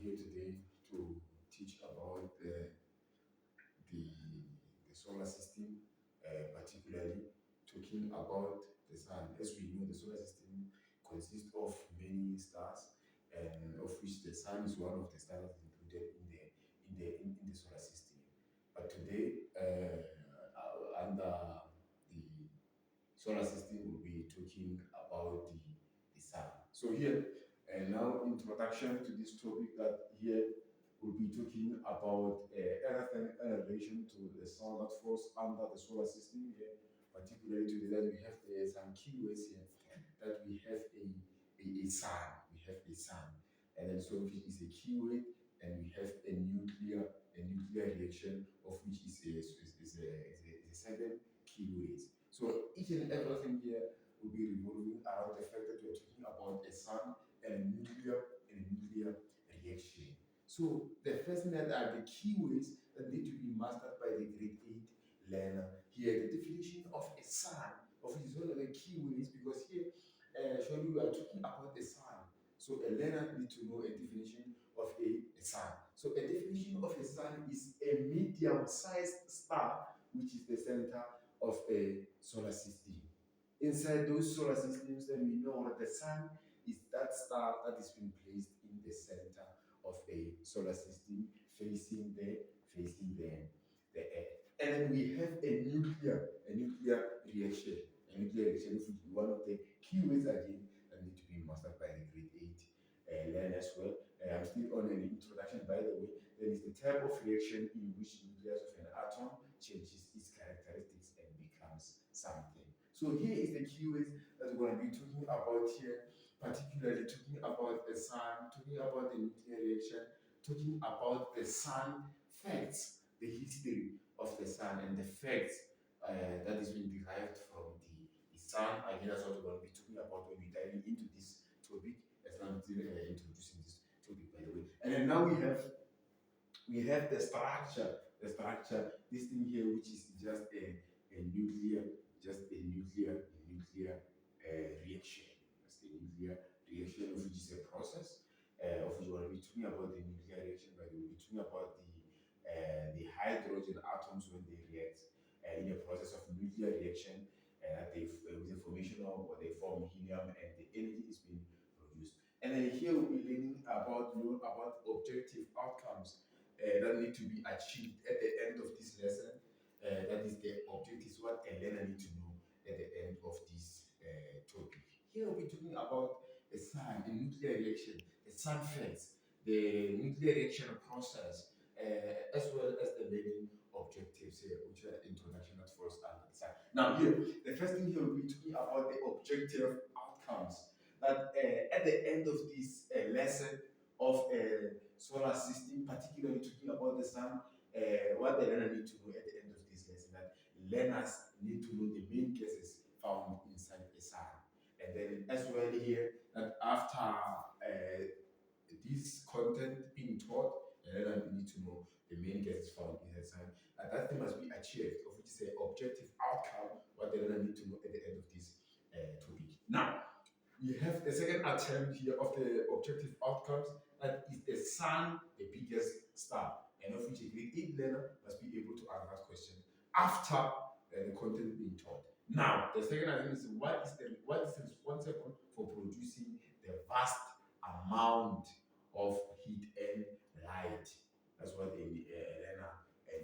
here today to teach about the, the solar system, particularly talking about the sun. As we know, the solar system consists of many stars, and of which the sun is one of the stars included in the solar system. But today, under the solar system, we'll be talking about the sun. So here, and now introduction to this topic that here we'll be talking about anything in relation to the sun that falls under the solar system here. Particularly today that we have some keywords here, that we have a sun, we have a sun, and then so which is a keyword, and we have a nuclear reaction of which is a seven keywords. So each and everything here will be revolving around the fact that we're talking about a sun and a nuclear reaction. So the first thing that are the keywords that need to be mastered by the grade 8 learner. Here, the definition of a sun, of which is one of the keywords, because here, surely we are talking about a sun. So a learner needs to know a definition of a sun. So a definition of a sun is a medium-sized star, which is the center of a solar system. Inside those solar systems, then we know that the sun is that star that is being placed in the center of a solar system, facing the Earth. And then we have a nuclear reaction. A nuclear reaction is one of the keywords again that need to be mastered by the grade 8 learner as well. I'm still on an introduction, by the way. There is the type of reaction in which nucleus of an atom changes its characteristics and becomes something. So here is the keywords that we're going to be talking about here, particularly talking about the sun, talking about the nuclear reaction, talking about the sun facts, the history of the sun and the facts that is being derived from the sun. Again, that's what we're going to be talking about when we dive into this topic, as I'm introducing this topic, by the way. And then now we have the structure, this thing here, which is just a nuclear reaction. That's the nuclear reaction, which is a process of which we'll be talking about the nuclear reaction, but we'll be talking about the hydrogen atoms when they react in a process of nuclear reaction, with the formation of, or they form helium, and the energy is being produced. And then here we'll be learning about objective outcomes that need to be achieved at the end of this lesson. That is the objectives, what a learner needs to know at the end of this topic. Here we'll be talking about the sun, the nuclear reaction, the sun facts, the nuclear reaction process, as well as the learning objectives here, which are introduction at first and the sun. Now here, the first thing here we'll be talking about the objective outcomes. That at the end of this lesson of a solar system, particularly talking about the sun, what the learner need to know at the end of this lesson, that learners need to know the main gases found inside the sun. And then as well here, that after this content being taught, the learner need to know the main gases found in the sun. And that thing must be achieved, of which is an objective outcome, what the learner need to know at the end of this topic. Now, we have the second attempt here of the objective outcomes, that is the sun, the biggest star, and of which a grade 8 learner must be able to answer that question after the content being taught. Now, the second item is what is responsible for producing the vast amount of heat and light. That's what a learner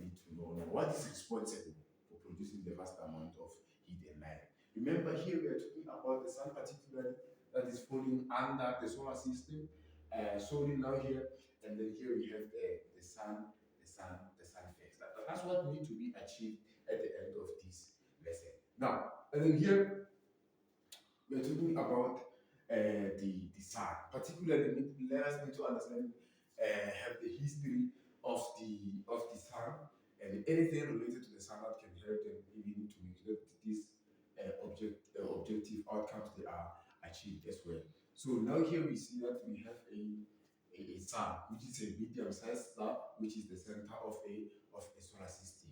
need to know. Now, what is responsible for producing the vast amount of heat and light? Remember, here we are talking about the sun, particularly, that is falling under the solar system. Solely now here, and then here we have the sun phase. That's what needs to be achieved at the end of this lesson. Now, and then here we're talking about the sun. Particularly, learners need to understand, have the history of the sun, and anything related to the sun that can help them even to make sure that these objective outcomes they are achieved as well. So now here we see that we have a sun, which is a medium-sized star, which is the center of a solar system.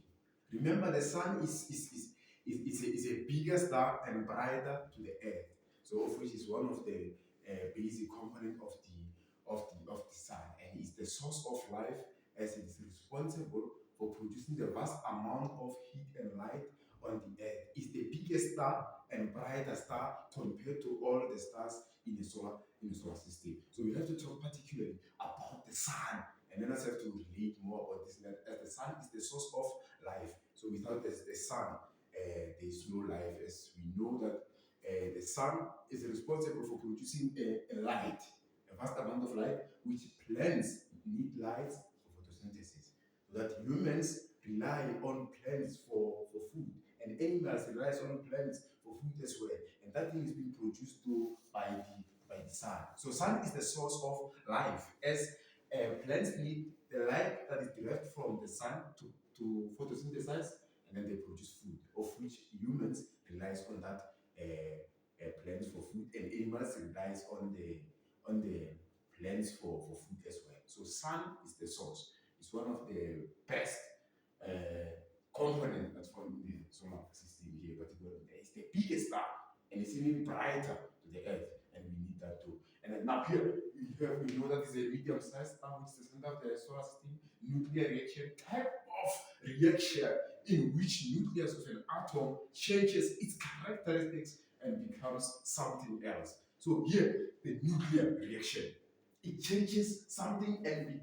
Remember, the sun is a bigger star and brighter to the Earth. So, of which is one of the basic component of the sun, and is the source of life, as it is responsible for producing the vast amount of heat and light on the earth. It's the biggest star and brighter star compared to all the stars in the solar system. So we have to talk particularly about the sun, and then I have to relate more about this. That as the sun is the source of life. So without the sun, there is no life. As we know that the sun is responsible for producing a light, a vast amount of light, which plants need light for photosynthesis. So that humans rely on plants for food, and animals rely on plants for food as well. And that thing is being produced though by the sun. So sun is the source of life, as plants need the light that is derived from the sun to photosynthesize, and then they produce food, of which humans relies on that plants for food, and animals relies on the plants for food as well. So sun is the source. It's one of the best component that's found in the solar system here, particularly. It's the biggest star, and it's even brighter to the earth, and we need that too. And then now here we know that is a medium-sized star, which is the center of the solar system. Nuclear reaction, type of reaction in which nucleus of an atom changes its characteristics and becomes something else. So here, the nuclear reaction, it changes something and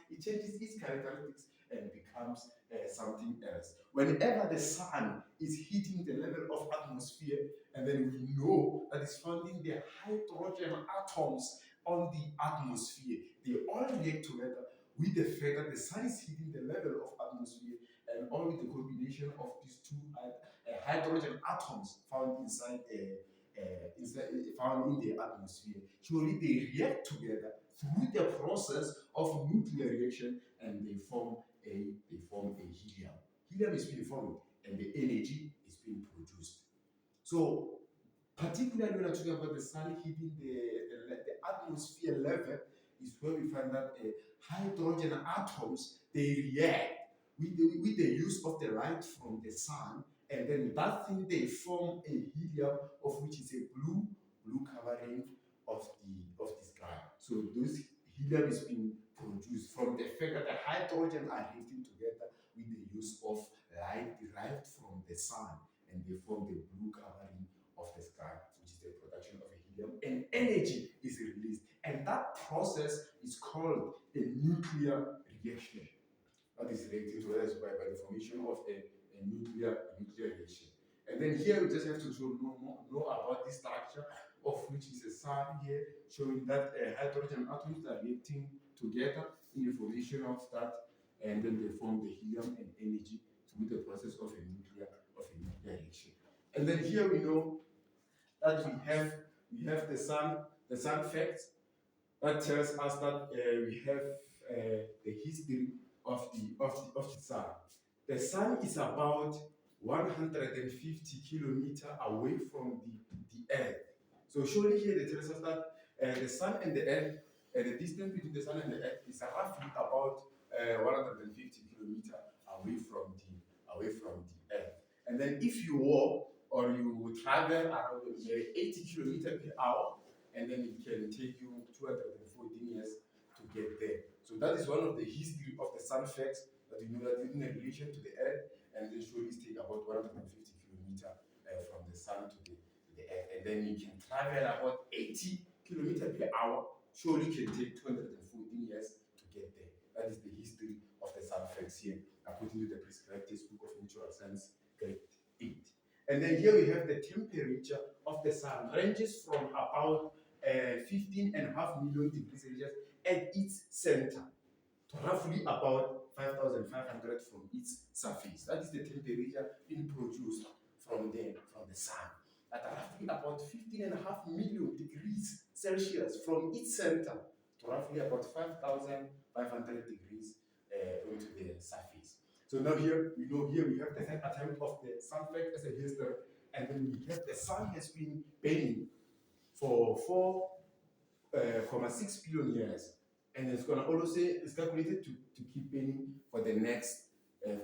it changes its characteristics and becomes something else. Whenever the sun is hitting the level of atmosphere, and then we know that it's finding the hydrogen atoms on the atmosphere, they all react together with the fact that the sun is hitting the level of atmosphere, and only the combination of these two hydrogen atoms found found in the atmosphere. Surely they react together through the process of nuclear reaction, and they form a helium. Helium is being formed, and the energy is being produced. So, particularly when I talk about the sun hitting the atmosphere level, is where we find that hydrogen atoms, they react with the use of the light from the sun, and then that thing they form a helium, of which is a blue covering of the sky. So those helium is being produced from the fact that the hydrogen are reacting together with the use of light derived from the sun, and they form the blue covering of the sky, which is the production of a helium, and energy is released. And that process is called a nuclear reaction. That is reacting to us by the formation of a nuclear reaction. And then here we just have to know about this structure, of which is a sun here, showing that hydrogen atoms are reacting together in the formation of that, and then they form the helium and energy through the process of a nuclear reaction. And then here we know that we have the sun facts that tells us that we have the history of the sun. The sun is about 150 kilometers away from the earth. So surely here it tells us that the sun and the earth, the distance between the sun and the earth is roughly about 150 kilometers away from the earth. And then if you walk or you travel around 80 kilometers per hour, and then it can take you 214 years to get there. So that is one of the history of the sun facts, that you know that in relation to the earth, and then surely take about 150 kilometers from the sun to the earth, and then you can travel about 80 kilometers per hour. Surely can take 214 years to get there. That is the history of the sun facts here, according to the prescribed textbook of natural science, grade 8. And then here we have the temperature of the sun, ranges from about 15.5 million degrees Celsius at its center to roughly about 5,500 from its surface. That is the temperature being produced from the sun. At roughly about 15.5 million degrees Celsius from its center to roughly about 5,500 degrees onto the surface. So now here we have the second attempt of the sun fact as a history, and then we have the sun has been burning for 4.6 billion years, and it's gonna also it's calculated to keep burning for the next 5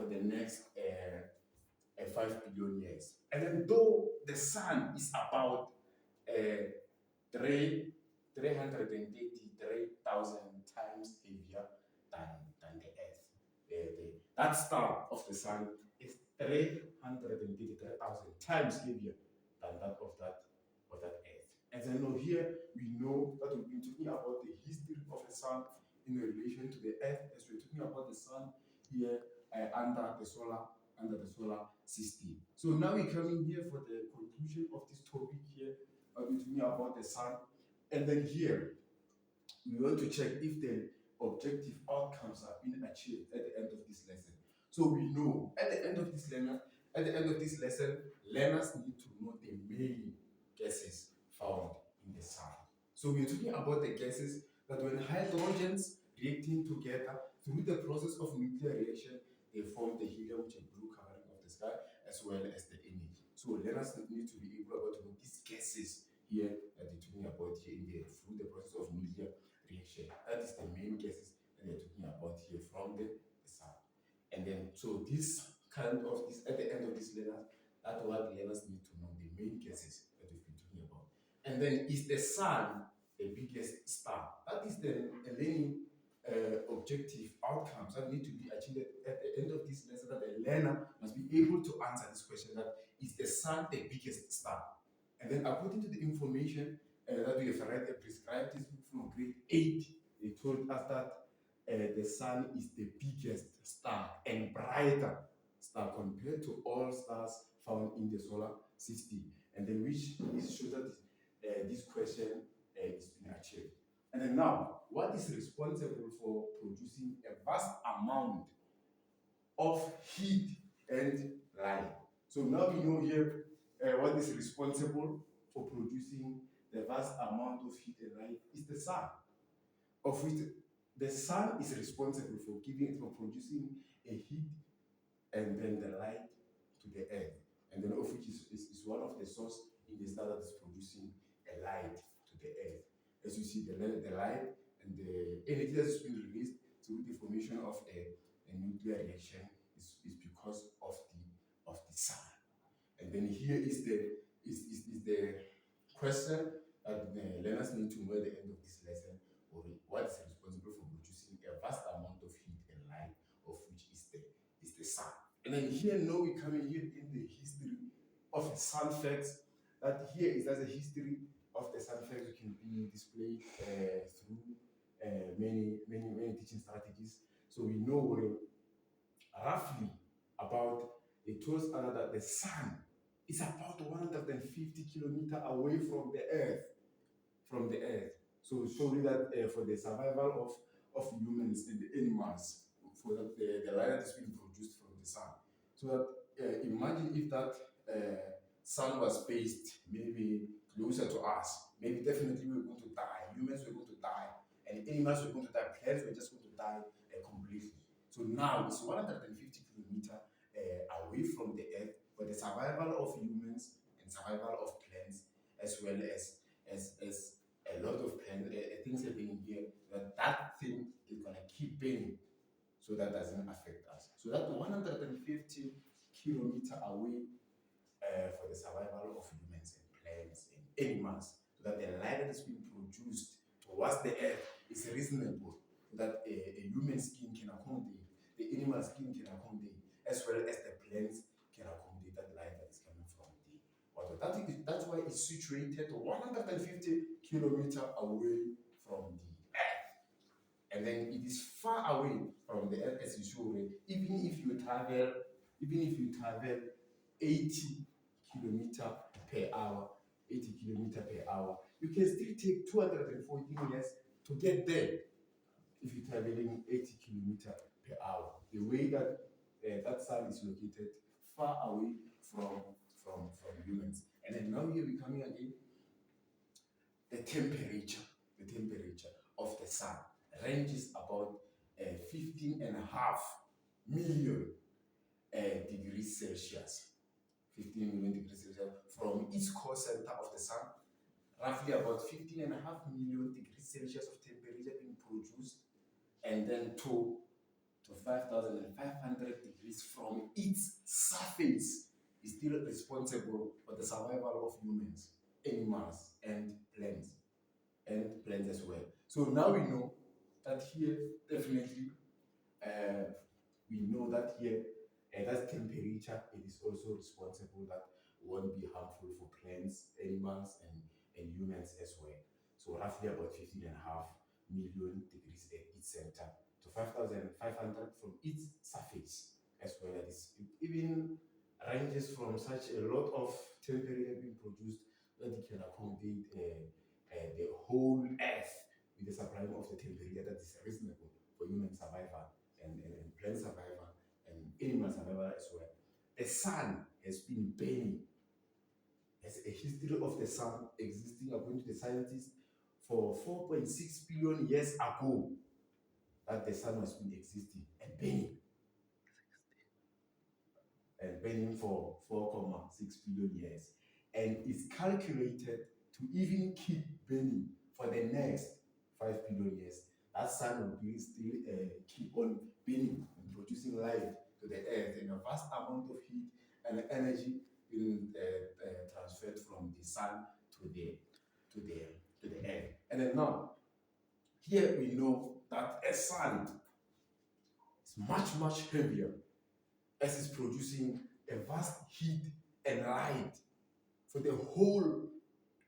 billion years. And then though the sun is about 333,000 30,000 times heavier than the Earth. That star of the sun is 333,000 times heavier than that of that Earth. And then here we know that we've been talking about the history of the sun in relation to the Earth, as we're talking about the sun here under the solar system. So now we're coming here for the conclusion of this topic here. We're talking about the sun, and then here we want to check if the objective outcomes have been achieved at the end of this lesson. So we know at the end of this lesson, learners need to know the main gases found in the sun. So we're talking about the gases that when hydrogens reacting together through the process of nuclear reaction, they form the helium, which is blue covering of the sky, as well as the energy. So learners need to be able to know these gases here that they're talking about here through the process of nuclear reaction. That is the main gases that they're talking about here from the sun. And then, so this kind of this at the end of this letter, that's what learners need to know, the main gases that we've been talking about. And then, is the sun the biggest star? That is the learning objective outcomes that need to be achieved at the end of this lesson, that the learner must be able to answer this question, that is the sun the biggest star? And then according to the information that we have read and prescribed this from grade 8, they told us that the sun is the biggest star and brighter star compared to all stars found in the solar system. And then which shows that this question is being achieved. And then now, what is responsible for producing a vast amount of heat and light? So now we know here what is responsible for producing the vast amount of heat and light is the sun, of which the sun is responsible for producing a heat and then the light to the earth, and then of which is one of the source in the star that is producing a light to the earth. As you see, the light and the energy that is being released through the formation of a nuclear reaction is because of the sun. And then here is the question that the learners need to know at the end of this lesson, or what is responsible for producing a vast amount of heat and light, of which is the sun. And then here now we come in here in the history of sun facts. That here is as a history of the sun facts, which can be displayed through many teaching strategies. So we know roughly about, it tells us that the sun is about 150 kilometers away from the earth. So showing that for the survival of humans and the animals, for that the light that is being produced from the sun. So that imagine if that sun was based maybe closer to us, maybe definitely we were going to die, humans were going to die, and animals were going to die, plants were just going to die completely. So now it's 150 kilometers away from the earth for the survival of humans and survival of plants, as well as a lot of things happening here, that thing is going to keep burning, so that doesn't affect us. So that 150 kilometers away for the survival of humans and plants and animals, so that the light that is being produced towards the earth is reasonable, so that a human skin can accommodate, the animal skin can accommodate, as well as the plants can accommodate that light that is coming from the water. That's why it's situated 150 kilometers away from the earth. And then it is far away from the earth, as you show it. Even if you travel 80 kilometers per hour, you can still take 214 years to get there if you're traveling 80 kilometers per hour. The way that that sun is located far away from humans. And then now here we're coming again. The temperature of the sun ranges about 15.5 million degrees Celsius. 15 million degrees Celsius from its core center of the sun. Roughly about 15.5 million degrees Celsius of temperature being produced, and then to 5,500 degrees from its surface is still responsible for the survival of humans, animals, and plants as well. So now we know that here definitely we know that here that temperature it is also responsible that won't be harmful for plants, animals, and humans as well. So roughly about 15.5 million degrees at its center to 5,500 from its surface as well. That is, it even ranges from such a lot of temperature being produced that it can accommodate the whole earth with the supply of the temperature that is reasonable for human survival and plant survival and animal survival as well. The sun has been burning. There's a history of the sun existing according to the scientists for 4.6 billion years ago that the sun has been existing and burning for 4.6 billion years. And is calculated to even keep burning for the next 5 billion years. That sun will be still keep on burning and producing light to the earth, and a vast amount of heat and energy being transferred from the sun to the earth. And then now, here we know that a sun is much heavier as it's producing a vast heat and light for the whole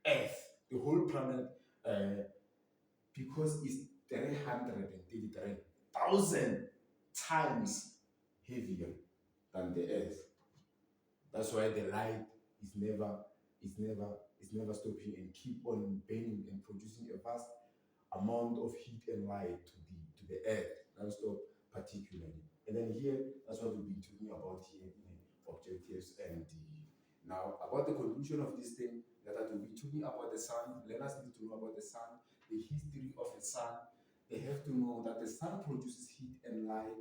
earth, the whole planet, because it's 333,000 times heavier than the earth. That's why the light is never stopping and keep on burning and producing a vast amount of heat and light to the earth non-stop particularly. And then here, that's what we've been talking about here in objectives and the now about the conclusion of this thing that we'll be talking about the sun. Learners need to know about the sun, the history of the sun. They have to know that the sun produces heat and light.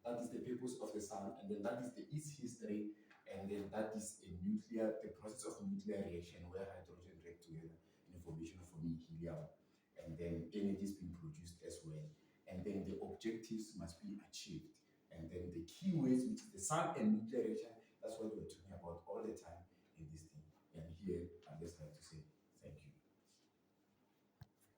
That is the purpose of the sun, and then that is its history, and then that is the process of nuclear reaction where hydrogen react together in formation of forming helium, and then energy is being produced as well. And then the objectives must be achieved. And then the key ways, which is the sun and nuclear reaction, that's what we're talking about all the time in this thing. And here, I just have